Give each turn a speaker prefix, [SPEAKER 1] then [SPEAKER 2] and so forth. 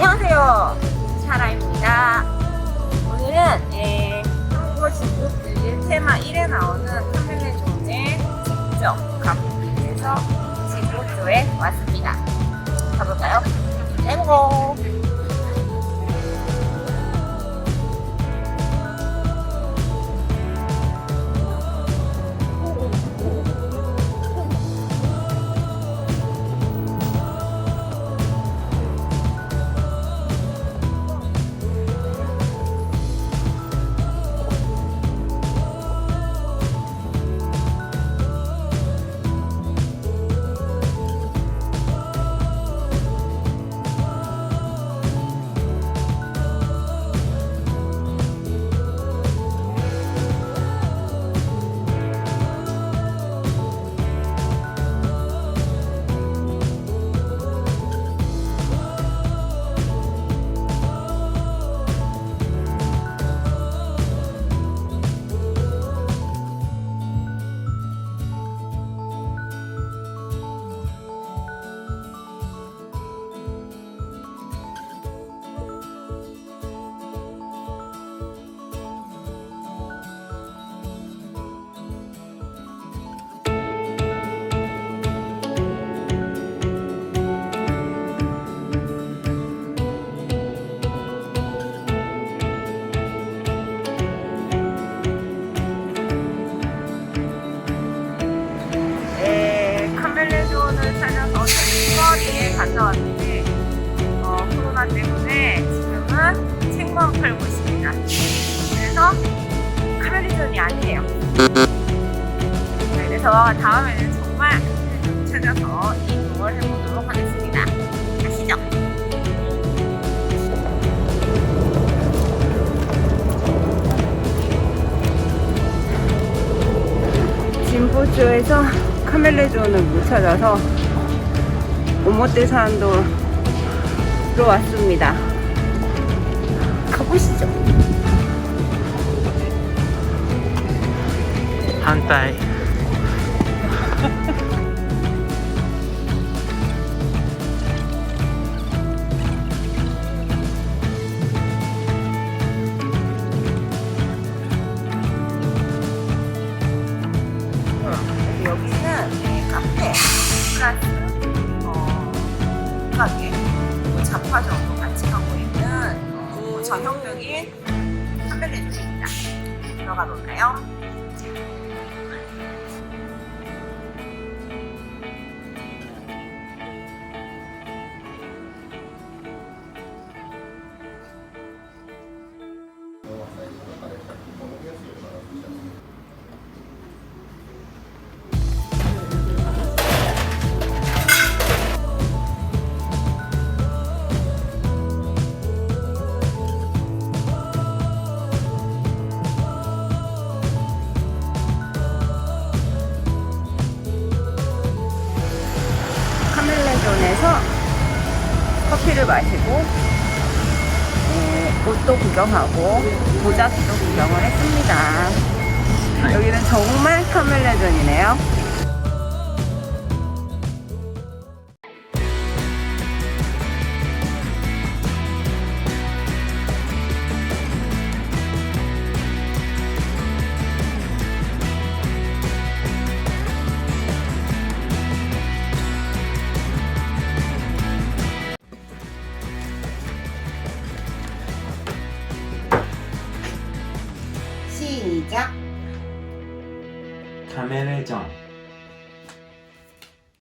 [SPEAKER 1] 안녕하세요, 샤라입니다. 오늘은 한국어 중국 들릴 테마 1에 나오는 카멜레존의 직접 가보기 위해서 지구조에 왔습니다. 가볼까요? 앵고! 카멜레존을 찾아서 책거리에 갔다 왔는데 코로나 때문에 지금은 책만 팔고 있습니다. 그래서 카멜레존이 아니에요. 그래서 다음에는 정말 찾아서 이동을 해보도록 하겠습니다. 가시죠. 진보주에서 카멜레존을 못 찾아서 오모테산도로 왔습니다. 가보시죠.
[SPEAKER 2] 한타이.
[SPEAKER 1] 여기는 카페 플러스 가게 그리고 잡화점도 같이 하고 있는 전형적인 카멜레존입니다. 들어가 볼까요? 카멜레존에서 커피를 마시고 옷도 구경하고 모자도 구경을 했습니다. 여기는 정말 카멜레존이네요. 시작.
[SPEAKER 2] 카멜레존.